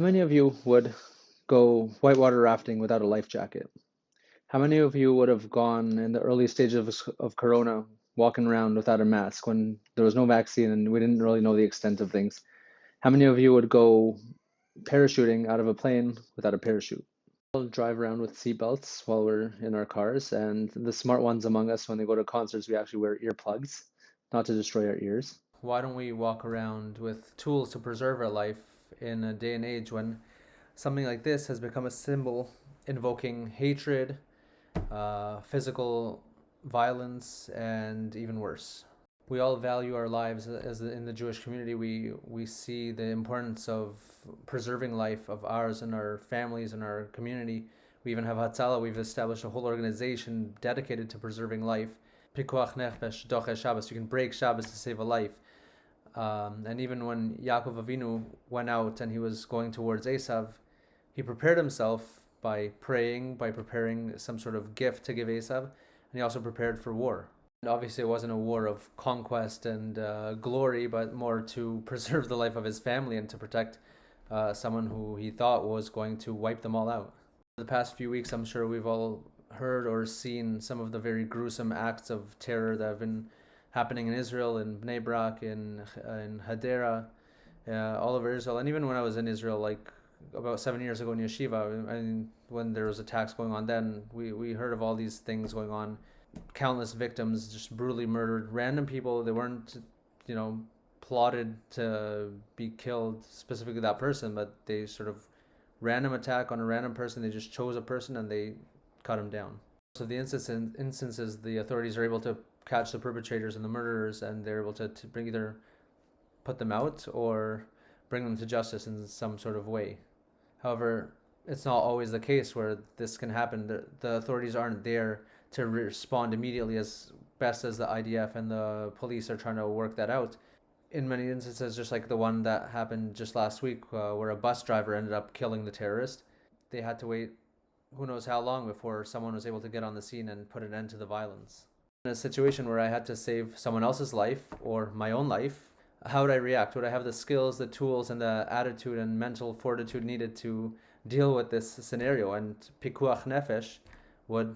many of you would go whitewater rafting without a life jacket? How many of you would have gone in the early stages of Corona walking around without a mask when there was no vaccine and we didn't really know the extent of things? How many of you would go parachuting out of a plane without a parachute? We'll drive around with seatbelts while we're in our cars, and the smart ones among us, when they go to concerts, we actually wear earplugs, not to destroy our ears. Why don't we walk around with tools to preserve our life in a day and age when something like this has become a symbol invoking hatred, physical violence, and even worse? We all value our lives as in the Jewish community. We see the importance of preserving life of ours and our families and our community. We even have Hatzalah. We've established a whole organization dedicated to preserving life. Pikuach nefesh doche Shabbos. You can break Shabbos to save a life. And even when Yaakov Avinu went out and he was going towards Esav, he prepared himself by praying, by preparing some sort of gift to give Esav, and he also prepared for war. And obviously it wasn't a war of conquest and glory, but more to preserve the life of his family and to protect someone who he thought was going to wipe them all out. The past few weeks, I'm sure we've all heard or seen some of the very gruesome acts of terror that have been happening in Israel, in Bnei Brak, in Hadera, all over Israel. And even when I was in Israel, like about 7 years ago in Yeshiva, and when there was attacks going on then, we heard of all these things going on. Countless victims just brutally murdered. Random people, they weren't, plotted to be killed, specifically that person, but they sort of random attack on a random person. They just chose a person and they cut him down. So the instances, the authorities are able to catch the perpetrators and the murderers, and they're able to bring either put them out or bring them to justice in some sort of way. However, it's not always the case where this can happen. The authorities aren't there to respond immediately as best as the IDF and the police are trying to work that out. In many instances, just like the one that happened just last week, where a bus driver ended up killing the terrorist, they had to wait who knows how long before someone was able to get on the scene and put an end to the violence. In a situation where I had to save someone else's life or my own life, how would I react? Would I have the skills, the tools, and the attitude and mental fortitude needed to deal with this scenario? And pikuach nefesh would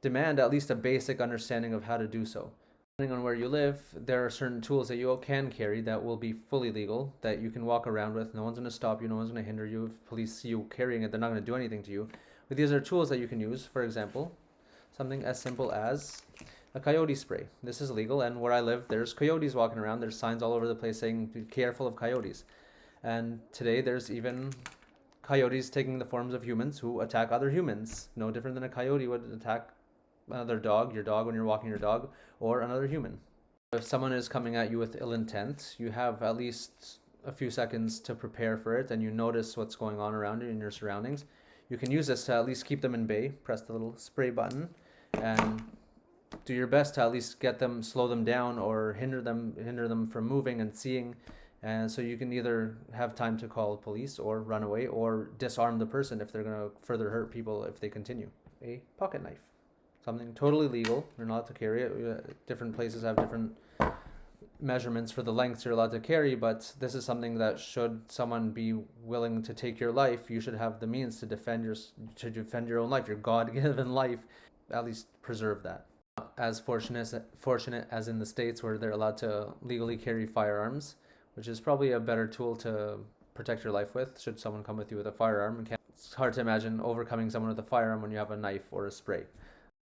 demand at least a basic understanding of how to do so. Depending on where you live, there are certain tools that you can carry that will be fully legal, that you can walk around with. No one's going to stop you, no one's going to hinder you. If police see you carrying it, they're not going to do anything to you. But these are tools that you can use. For example, something as simple as a coyote spray. This is legal, and where I live, there's coyotes walking around. There's signs all over the place saying, be careful of coyotes. And today there's even coyotes taking the forms of humans who attack other humans. No different than a coyote would attack another dog, your dog when you're walking your dog, or another human. If someone is coming at you with ill intent, you have at least a few seconds to prepare for it, and you notice what's going on around you in your surroundings. You can use this to at least keep them in bay. Press the little spray button and do your best to at least get them, slow them down, or hinder them from moving and seeing. And so you can either have time to call police or run away or disarm the person if they're going to further hurt people if they continue. A pocket knife. Something totally legal. You're not allowed to carry it. Different places have different measurements for the lengths you're allowed to carry, but this is something that should someone be willing to take your life, you should have the means to defend your own life, your God-given life. At least preserve that. As fortunate as in the States where they're allowed to legally carry firearms, which is probably a better tool to protect your life with should someone come with you with a firearm. It's hard to imagine overcoming someone with a firearm when you have a knife or a spray.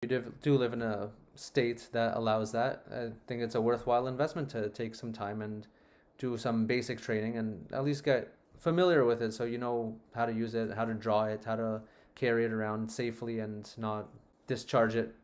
You do live in a state that allows that. I think it's a worthwhile investment to take some time and do some basic training and at least get familiar with it so you know how to use it, how to draw it, how to carry it around safely and not discharge it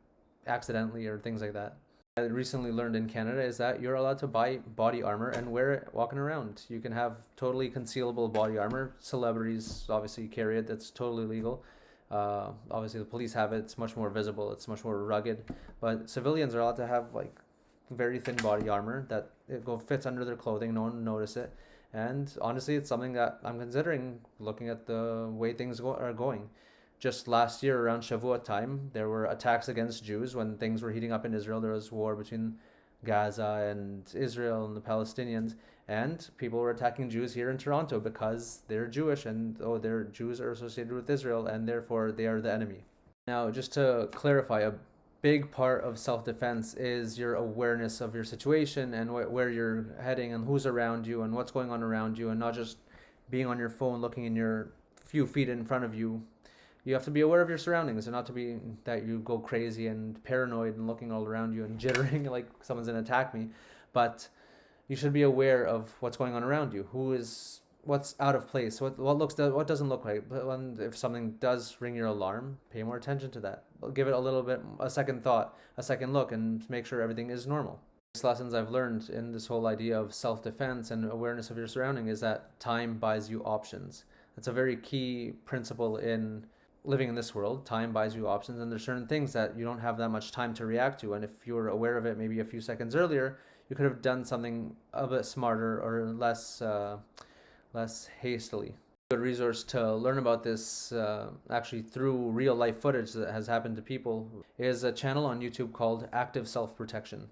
accidentally or things like that. I recently learned in Canada is that you're allowed to buy body armor and wear it walking around. You can have totally concealable body armor. Celebrities obviously carry it. That's totally legal. Obviously the police have it. It's much more visible. It's much more rugged. But civilians are allowed to have like very thin body armor that fits under their clothing. No one will notice it. And honestly, it's something that I'm considering looking at the way things are going. Just last year around Shavuot time, there were attacks against Jews when things were heating up in Israel. There was war between Gaza and Israel and the Palestinians. And people were attacking Jews here in Toronto because they're Jewish and their Jews are associated with Israel and therefore they are the enemy. Now, just to clarify, a big part of self-defense is your awareness of your situation and where you're heading and who's around you and what's going on around you, and not just being on your phone looking in your few feet in front of you. You have to be aware of your surroundings and not to be that you go crazy and paranoid and looking all around you and jittering like someone's going to attack me. But you should be aware of what's going on around you. What's out of place? What doesn't look right? But if something does ring your alarm, pay more attention to that. Give it a second thought, a second look, and make sure everything is normal. Lessons I've learned in this whole idea of self-defense and awareness of your surrounding is that time buys you options. That's a very key principle in living in this world. Time buys you options, and there's certain things that you don't have that much time to react to, and if you were aware of it maybe a few seconds earlier, you could have done something a bit smarter or less hastily. A good resource to learn about this actually through real life footage that has happened to people is a channel on YouTube called Active Self-Protection.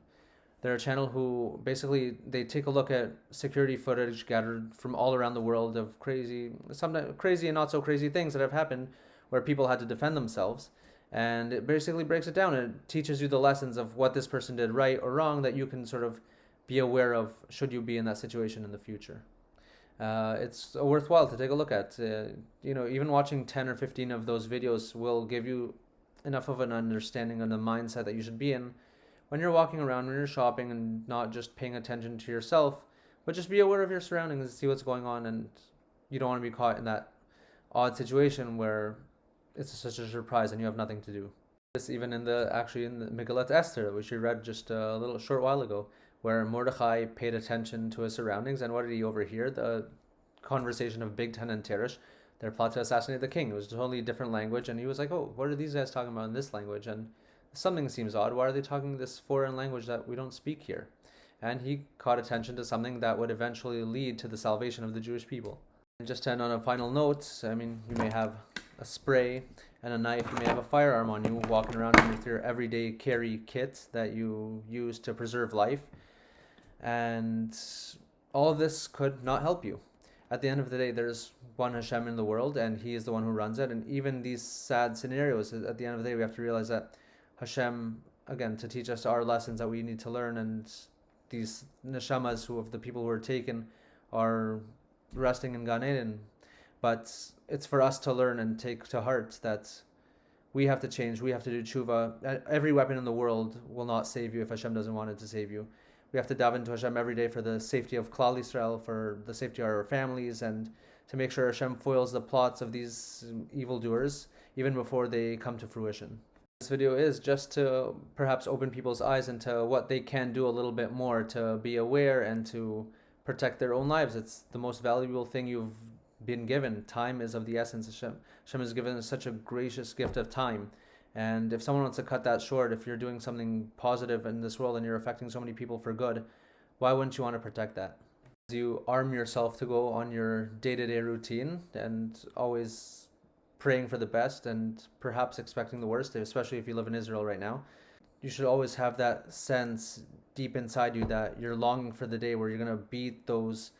They're a channel who basically they take a look at security footage gathered from all around the world of sometimes crazy and not so crazy things that have happened where people had to defend themselves. And it basically breaks it down and it teaches you the lessons of what this person did right or wrong that you can sort of be aware of should you be in that situation in the future. It's worthwhile to take a look at. Even watching 10 or 15 of those videos will give you enough of an understanding of the mindset that you should be in when you're walking around, when you're shopping, and not just paying attention to yourself, but just be aware of your surroundings and see what's going on. And you don't want to be caught in that odd situation where it's such a surprise and you have nothing to do. This even in the Megillat Esther, which we read just a little short while ago, where Mordechai paid attention to his surroundings, and what did he overhear? The conversation of Bigtan and Teresh, their plot to assassinate the king. It was a totally different language, and he was like, oh, what are these guys talking about in this language? And something seems odd. Why are they talking this foreign language that we don't speak here? And he caught attention to something that would eventually lead to the salvation of the Jewish people. And just to end on a final note, you may have a spray and a knife, you may have a firearm on you walking around with your everyday carry kit that you use to preserve life. And all of this could not help you. At the end of the day, there's one Hashem in the world, and He is the one who runs it. And even these sad scenarios, at the end of the day, we have to realize that Hashem, again, to teach us our lessons that we need to learn, and these neshamas of the people who are taken are resting in Gan Eden. But it's for us to learn and take to heart that we have to change, we have to do tshuva. Every weapon in the world will not save you if Hashem doesn't want it to save you. We have to dive into Hashem every day for the safety of Klal Yisrael, for the safety of our families, and to make sure Hashem foils the plots of these evildoers even before they come to fruition. This video is just to perhaps open people's eyes into what they can do a little bit more to be aware and to protect their own lives. It's the most valuable thing you've been given. Time is of the essence. Hashem has given us such a gracious gift of time. And if someone wants to cut that short, if you're doing something positive in this world and you're affecting so many people for good, why wouldn't you want to protect that? You arm yourself to go on your day-to-day routine and always praying for the best and perhaps expecting the worst, especially if you live in Israel right now. You should always have that sense deep inside you that you're longing for the day where you're going to beat those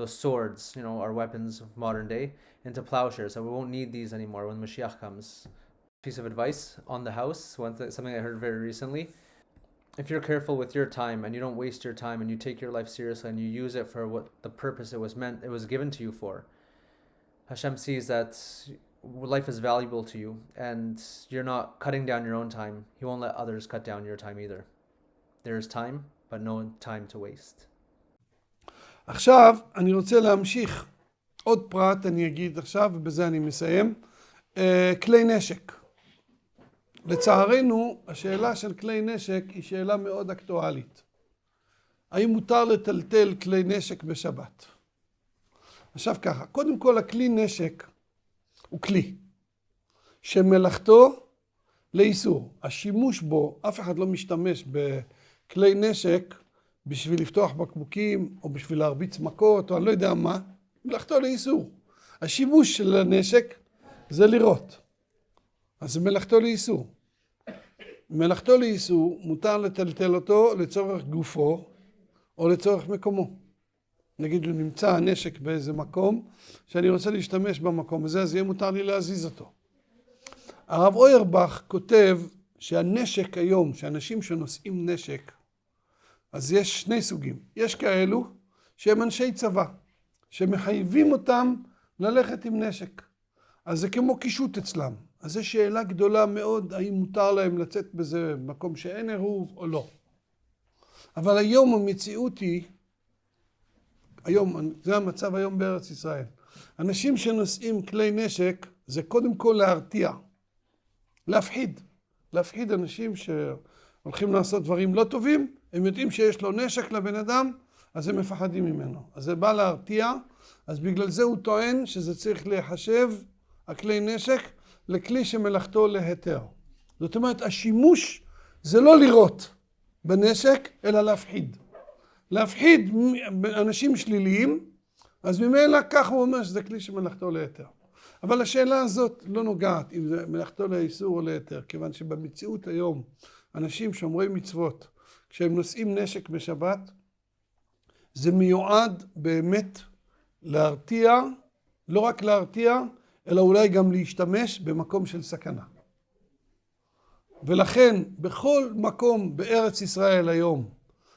swords, our weapons of modern day, into plowshares, that we won't need these anymore when Mashiach comes. Piece of advice on the house, something I heard very recently. If you're careful with your time and you don't waste your time and you take your life seriously and you use it for what the purpose it was given to you for, Hashem sees that life is valuable to you and you're not cutting down your own time. He won't let others cut down your time either. There is time, but no time to waste. עכשיו אני רוצה להמשיך עוד פרט אני אגיד עכשיו ובזה אני מסיים. כלי נשק. לצערנו, השאלה של כלי נשק היא שאלה מאוד אקטואלית. האם מותר לטלטל כלי נשק בשבת? עכשיו ככה, קודם כל הכלי נשק הוא כלי שמלאכתו לאיסור. השימוש בו, אף אחד לא משתמש בכלי נשק בשביל לפתוח בקבוקים או בשביל להרביץ מכות או אני לא יודע מה, מלאכתו לאיסור. השימוש של הנשק זה לירות. אז זה מלאכתו לאיסור. מלאכתו לאיסור מותר לטלטל אותו לצורך גופו או לצורך מקומו. נגיד הוא נמצא הנשק באיזה מקום, שאני רוצה להשתמש במקום הזה, אז יהיה מותר לי להזיז אותו. הרב אוירבך כותב שהנשק היום, שאנשים שנושאים נשק, אז יש שני סוגים. יש כאלו שהם אנשי צבא, שמחייבים אותם ללכת עם נשק. אז זה כמו קישוט אצלם. אז זו שאלה גדולה מאוד, האם מותר להם לצאת בזה מקום שאין עירוב או לא. אבל היום המציאות היא, היום, זה המצב היום בארץ ישראל. אנשים שנושאים כלי נשק, זה קודם כל להרתיע. להפחיד. להפחיד אנשים שהולכים לעשות דברים לא טובים, הם יודעים שיש לו נשק לבן אדם, אז הם מפחדים ממנו. אז זה בא להרתיע, אז בגלל זה הוא טוען שזה צריך להיחשב, הכלי נשק, לכלי שמלאכתו להיתר. זאת אומרת, השימוש זה לא לירות בנשק, אלא להפחיד. להפחיד אנשים שליליים, אז ממילא כך הוא אומר שזה כלי שמלאכתו להיתר. אבל השאלה הזאת לא נוגעת אם זה מלאכתו לאיסור או להיתר, כיוון שבמציאות היום, אנשים שומרי מצוות, כשהם נושאים נשק בשבת, זה מיועד באמת להרתיע, לא רק להרתיע, אלא אולי גם להשתמש במקום של סכנה. ולכן בכל מקום בארץ ישראל היום,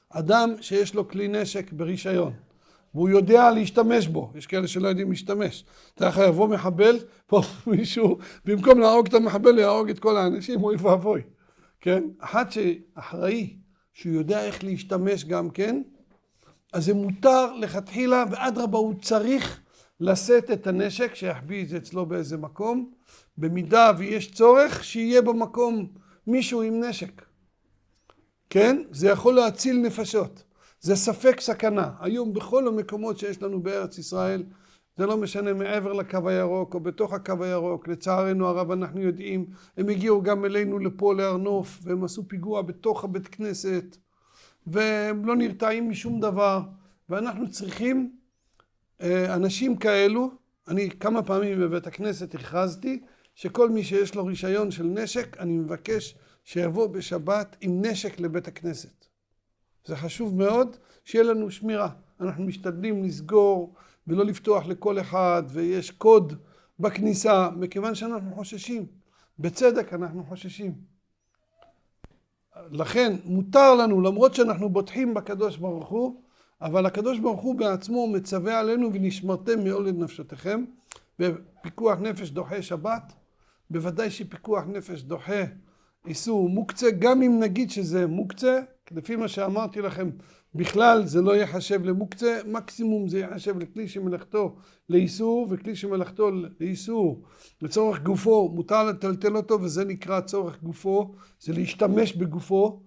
אדם שיש לו כלי נשק ברישיון, והוא יודע להשתמש בו, יש כאלה שלא יודעים להשתמש. אתה יכול יבוא מחבל, פה מישהו, במקום להרוג את המחבל, להרוג את כל האנשים, אוי ואבוי. כן? אחד שאחראי, שהוא יודע איך להשתמש גם כן, אז זה מותר לכתחילה, ואדרבה הוא צריך לשאת את הנשק, שיחביא את זה אצלו באיזה מקום, במידה ויש צורך, שיהיה במקום מישהו עם נשק. כן? זה יכול להציל נפשות. זה ספק סכנה. היום בכל המקומות שיש לנו בארץ ישראל, זה לא משנה מעבר לקו הירוק או בתוך הקו הירוק, לצערנו הרב אנחנו יודעים, הם הגיעו גם אלינו לפה להרנוף, והם עשו פיגוע בתוך הבית כנסת, והם לא נרתעים משום דבר, ואנחנו צריכים אנשים כאלו. אני כמה פעמים בבית הכנסת הכרזתי, שכל מי שיש לו רישיון של נשק, אני מבקש שיבוא בשבת עם נשק לבית הכנסת. זה חשוב מאוד שיהיה לנו שמירה. אנחנו משתדלים לסגור ולא לפתוח לכל אחד, ויש קוד בכניסה, מכיוון שאנחנו חוששים. בצדק אנחנו חוששים. לכן מותר לנו, למרות שאנחנו בוטחים בקדוש ברוך הוא, אבל הקדוש ברוך הוא בעצמו מצווה עלינו, ונשמרתם מעול נפשותיכם, בפיקוח נפש דוחה שבת, בוודאי שפיקוח נפש דוחה איסור מוקצה, גם אם נגיד שזה מוקצה, לפי מה שאמרתי לכם, בכלל זה לא יחשב למוקצה, מקסימום זה יחשב לכלי שמלאכתו לאיסור, וכלי שמלאכתו לאיסור לצורך גופו, מותר לטלטל אותו, וזה נקרא צורך גופו, זה להשתמש בגופו,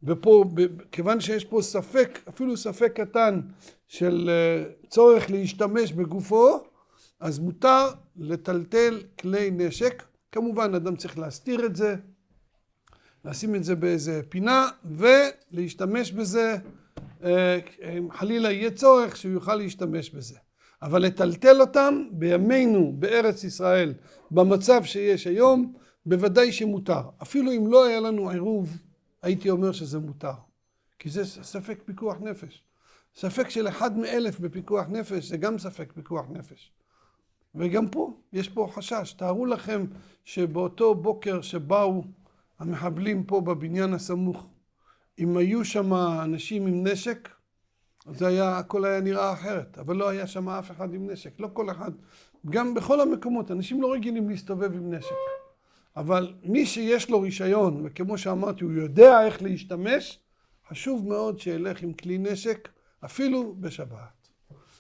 ופה, כיוון שיש פה ספק, אפילו ספק קטן של צורך להשתמש בגופו, אז מותר לטלטל כלי נשק. כמובן אדם צריך להסתיר את זה, לשים את זה באיזה פינה, ולהשתמש בזה, חלילה יהיה צורך שהוא יוכל להשתמש בזה. אבל לטלטל אותם בימינו בארץ ישראל, במצב שיש היום, בוודאי שמותר. אפילו אם לא היה לנו עירוב, הייתי אומר שזה מותר. כי זה ספק פיקוח נפש. ספק של 1 מ-1000 בפיקוח נפש, זה גם ספק פיקוח נפש. וגם פה, יש פה חשש. תארו לכם שבאותו בוקר שבאו המחבלים פה בבניין הסמוך, אם היו שם אנשים עם נשק, זה היה, הכל היה נראה אחרת, אבל לא היה שם אף אחד עם נשק, לא כל אחד, גם בכל המקומות, אנשים לא רגילים להסתובב עם נשק, אבל מי שיש לו רישיון, וכמו שאמרתי, הוא יודע איך להשתמש, חשוב מאוד שילך עם כלי נשק, אפילו בשבת.